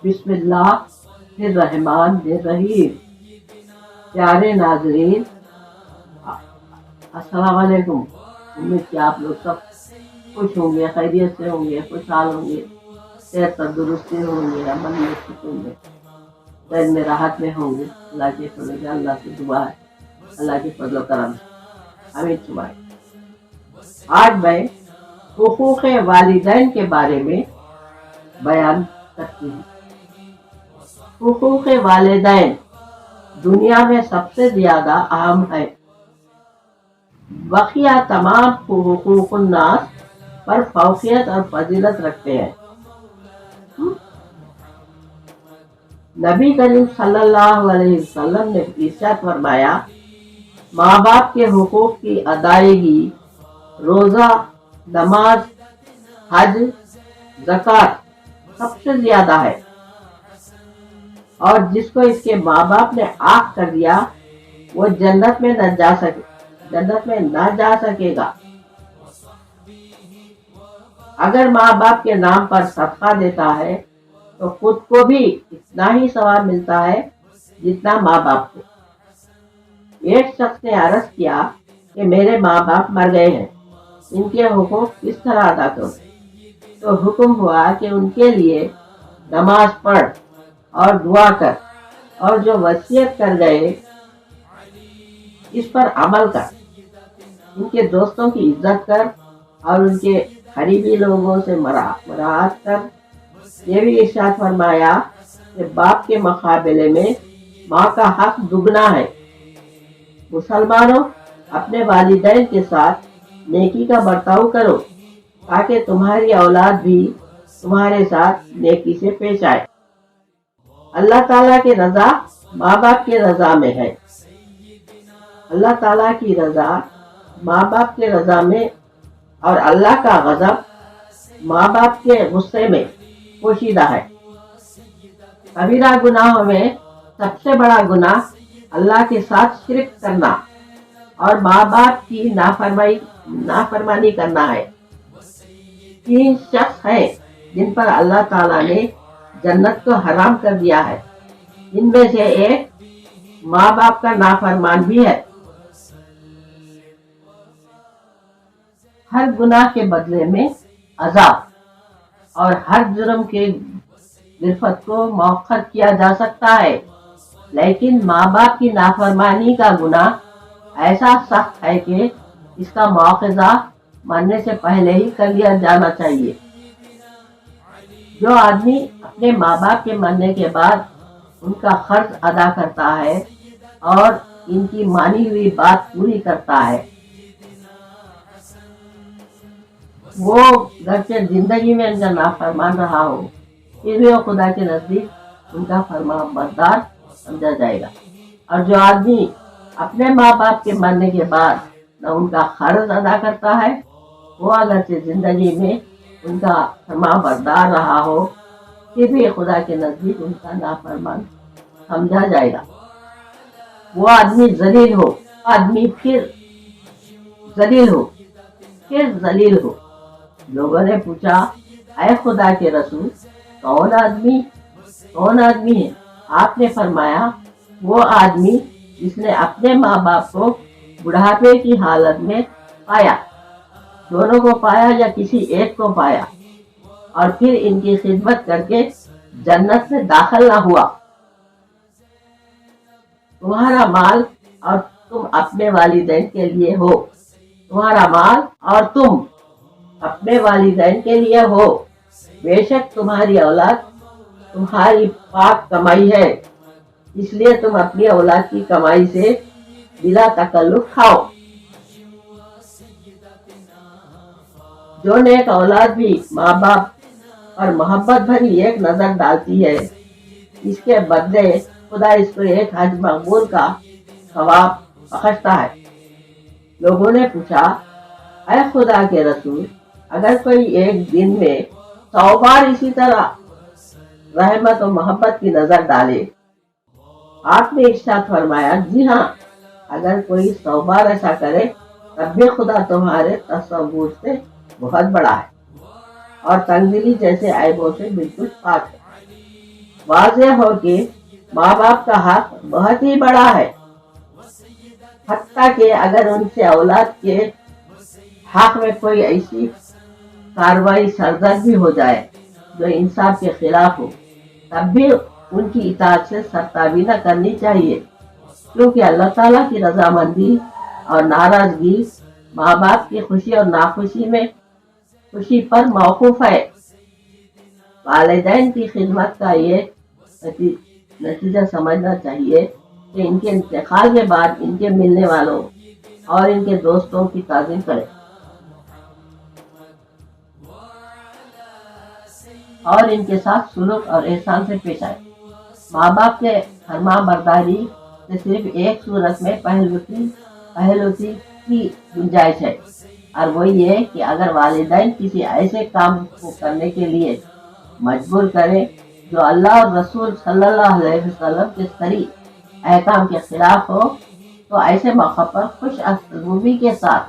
بسم اللہ الرحمن الرحیم۔ پیارے ناظرین، السلام علیکم۔ امید کہ آپ لوگ سب خوش ہوں گے، خیریت سے ہوں گے، خوشحال ہوں گے، صحت تندرستی ہوں گے، امن میں سکون میں، دل میں راحت میں ہوں گے۔ اللہ کے فضل سے، اللہ سے دعا ہے، اللہ کے فضل و کرم سے امین سمائے۔ آج میں حقوق والدین کے بارے میں بیان کرتی ہوں۔ حقوق والدین دنیا میں سب سے زیادہ اہم ہے۔ بقیہ تمام حقوق الناس پر فوقیت اور فضیلت رکھتے ہیں۔ نبی کریم صلی اللہ علیہ وسلم نے ارشاد فرمایا، ماں باپ کے حقوق کی ادائیگی روزہ، نماز، حج، زکوٰۃ سب سے زیادہ ہے، اور جس کو اس کے ماں باپ نے عاق کر دیا وہ جنت میں نہ جا سکے گا۔ اگر ماں باپ کے نام پر صدقہ دیتا ہے تو خود کو بھی اتنا ہی ثواب ملتا ہے جتنا ماں باپ کو۔ ایک شخص نے عرض کیا کہ میرے ماں باپ مر گئے ہیں، ان کے حقوق کس طرح ادا کروں؟ تو حکم ہوا کہ ان کے لیے نماز پڑھ اور دعا کر، اور جو وصیت کر گئے اس پر عمل کر، ان کے دوستوں کی عزت کر اور ان کے قریبی لوگوں سے مراعات کر۔ یہ بھی ارشاد فرمایا کہ باپ کے مقابلے میں ماں کا حق دگنا ہے۔ مسلمانوں، اپنے والدین کے ساتھ نیکی کا برتاؤ کرو تاکہ تمہاری اولاد بھی تمہارے ساتھ نیکی سے پیش آئے۔ اللہ تعالیٰ کی رضا ماں باپ کی رضا میں ہے۔ اللہ تعالیٰ کی رضا ماں باپ کے رضا میں، اور اللہ کا غضب ماں باپ کے غصے میں پوشیدہ ہے۔ کبیرہ گناہوں میں سب سے بڑا گناہ اللہ کے ساتھ شرک کرنا اور ماں باپ کی نافرمانی کرنا ہے۔ 3 شخص ہیں جن پر اللہ تعالیٰ نے جنت کو حرام کر دیا ہے۔ ان میں سے ایک ماں باپ کا نافرمان بھی ہے۔ ہر گناہ کے بدلے میں عذاب اور ہر جرم کے گرفت کو مؤخر کیا جا سکتا ہے، لیکن ماں باپ کی نافرمانی کا گناہ ایسا سخت ہے کہ اس کا مواخذہ مرنے سے پہلے ہی کر لیا جانا چاہیے۔ جو آدمی اپنے ماں باپ کے مرنے کے بعد ان کا قرض ادا کرتا ہے اور ان کی مانی ہوئی بات پوری کرتا ہے، وہ گرچہ زندگی میں ان کا نافرمان رہا ہو، پھر بھی وہ خدا کے نزدیک ان کا فرما بردار سمجھا جائے گا۔ اور جو آدمی اپنے ماں باپ کے مرنے کے بعد نہ ان کا قرض ادا کرتا ہے، وہ اگرچہ زندگی میں ان کا فرما بردار رہا ہو، پھر بھی خدا کے نزدیک ان کا نافرمان سمجھا جائے گا۔ وہ آدمی ذلیل ہو، پھر ذلیل ہو۔ لوگوں نے پوچھا، اے خدا کے رسول، کون آدمی ہے؟ آپ نے فرمایا، وہ آدمی جس نے اپنے ماں باپ کو بڑھاپے کی حالت میں پایا، دونوں کو پایا یا کسی ایک کو پایا، اور پھر ان کی خدمت کر کے جنت میں داخل نہ ہوا۔ تمہارا مال اور تم اپنے والدین کے لیے ہو، بے شک تمہاری اولاد تمہاری پاک کمائی ہے، اس لیے تم اپنی اولاد کی کمائی سے بلا تکلف کھاؤ۔ جو نیک اولاد بھی ماں باپ اور محبت بھری ایک نظر ڈالتی ہے، اس کے بدلے خدا اس کو ایک حج مقبول کا ثواب بخشتا ہے۔ لوگوں نے پوچھا، اے خدا کے رسول، اگر کوئی ایک دن میں 100 بار اسی طرح رحمت و محبت کی نظر ڈالے؟ آپ نے ارشاد فرمایا، جی ہاں، اگر کوئی 100 بار ایسا کرے تب بھی خدا تمہارے تصور سے بہت بڑا ہے اور تنزلی جیسے عیبوں سے بالکل پاک ہے۔ वाज़ेह हो कि माँ बाप का हक बहुत ही बड़ा है, हत्ता कि अगर उनसे औलाद के हक में कोई ऐसी कार्रवाई सरदर्द भी हो जाए जो इंसाफ के खिलाफ हो, तब भी उनकी इताअत से सरताबी न करनी चाहिए, क्योंकि अल्लाह ताला की रजामंदी और नाराजगी माँ बाप की खुशी और नाखुशी में खुशी पर मौकूफ है। वालिदैन की खिदमत का ये नतीजा समझना चाहिए कि इनके इंतकाल के बाद इनके मिलने वालों और इनके दोस्तों की ताज़ीम करें और इनके साथ सुलूक और एहसान से पेश आए। माँ बाप के फरमा बरदारी से सिर्फ एक सूरत में पहलुती की गुंजाइश है, और वो ये कि अगर वालिदैन किसी ऐसे काम को करने के लिए मजबूर करें जो अल्लाह और रसूल सल्लल्लाहु अलैहि वसल्लम के सरी अहकाम के खिलाफ हो, तो ऐसे मौका पर खुश असलूबी के साथ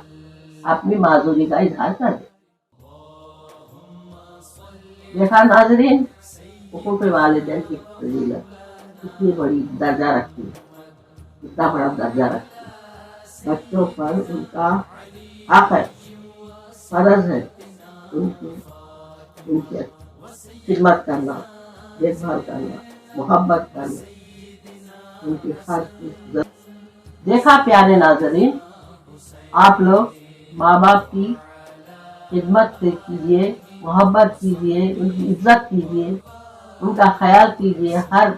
अपनी माजूरी का इजहार कर दे। देखा नाजरीन, हुकूक वालिदैन की फजीलत कितनी बड़ी दर्जा रखती है, कितना बड़ा दर्जा रखती है। बच्चों पर उनका हक है, फर्ज है उनकी खिदमत करना, देखभाल करना, मोहब्बत करना, उनकी हर चीज। देखा प्यारे नाजरीन, आप लोग माँ बाप की खिदमत से कीजिए, मोहब्बत कीजिए, उनकी इज्जत कीजिए, उनका ख्याल कीजिए, हर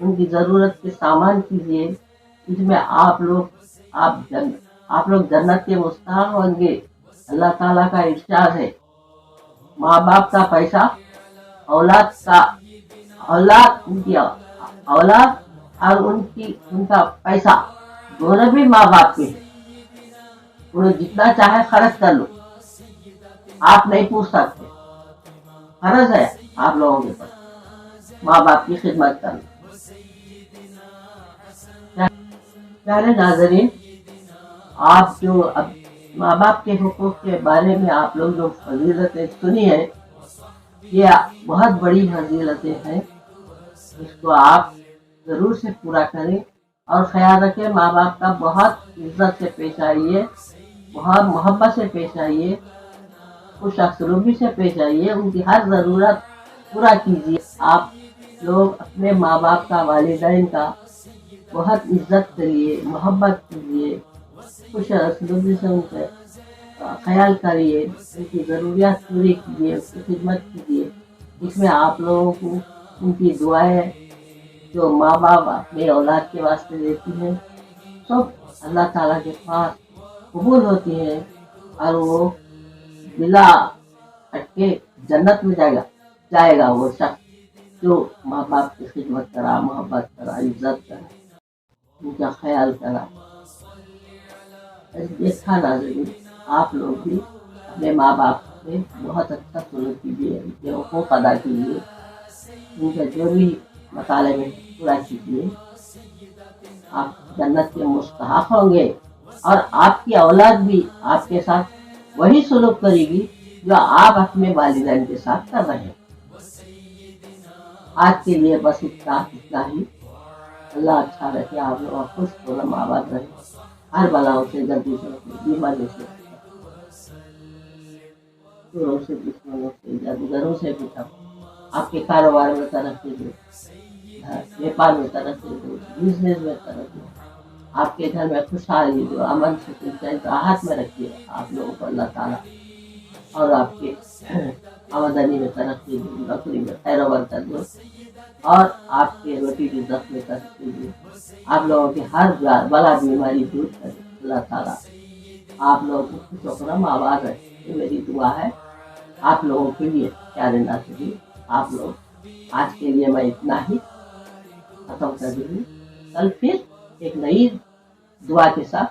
उनकी ज़रूरत के सामान कीजिए। इसमें आप लोग जन्नत के मुस्तहक होंगे। अल्लाह ताला का इरशाद है, माँ बाप का पैसा उनकी औलाद और उनका पैसा दोनों भी माँ बाप के हैं। उन्हें जितना चाहे खर्च कर लो, आप नहीं पूछ सकते। फर्ज है आप लोगों के पास माँ बाप की खिदमत करना। प्यारे नाजरीन, आप जो अब माँ बाप के हुकूक के बारे में आप लोग जो फजीलतें सुनी है, ये बहुत बड़ी फजीलतें हैं। इसको आप ज़रूर से पूरा करें और ख्याल रखें। माँ बाप का बहुत इज्जत से पेश आइए, बहुत मोहब्बत से पेश आइए, खुश असलूबी से पेश आइए, उनकी हर ज़रूरत पूरा कीजिए। आप लोग अपने माँ बाप का, वालिदैन का बहुत इज्जत करिए, मोहब्बत कीजिए, खुश असलूबी से उनके ख्याल करिए, उनकी ज़रूरियात पूरी कीजिए, उसकी खिदमत कीजिए। इसमें आप लोगों को उनकी दुआएं जो माँ बाप अपने औलाद के वास्ते देती हैं, सब अल्लाह ताला के पास कबूल होती हैं और वो बिला अटके जन्नत में जाएगा वो शख्स जो माँ बाप की खिदमत करा, मोहब्बत करा, इज्जत करा, उनका ख्याल करा। देखा नाज़रीन, आप लोग भी अपने माँ बाप से बहुत अच्छा सलूक कीजिए, उनके हुकूक अदा कीजिए, उनके जो भी मताले में पूरा कीजिए। आप जन्नत के मुस्तहक होंगे और आपकी औलाद भी आपके साथ वही सलूक करेगी जो आप अपने वालिदैन के साथ कर रहे हैं। आज के लिए बस इतना ही। अल्लाह अच्छा रखे, आप लोग खुश खुरम आबाद रहे, हर बलाओं से, गलती से, बीमारी से, चोरों से, दुश्मनों से, जादूगरों से भी आपके कारोबार में तरक्की दो, व्यापार में तरक्की दो, बिजनेस में तरक्की दो, आपके घर में खुशहाली दो, अमन सुकून चैन राहत में रखिए आप लोगों को अल्लाह ताला, और आपके आमदनी में तरक्की दो, नौकरी में खैर बरकत दो, और आपके रोटी की जख्म में तरक्की दो, आप लोगों की हर बला बीमारी दूर करे अल्लाह ताला। आप लोगों को खुशोखरम आवाज़ है, ये मेरी दुआ है आप लोगों के लिए। प्यारे नाज़रीन, आप लोग आज के लिए मैं इतना ही खत्म कर दूँगी। कल फिर एक नई दुआ के साथ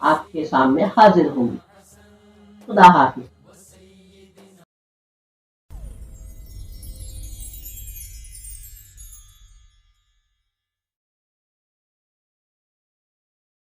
आपके सामने हाजिर होंगी। खुदा हाफिज़।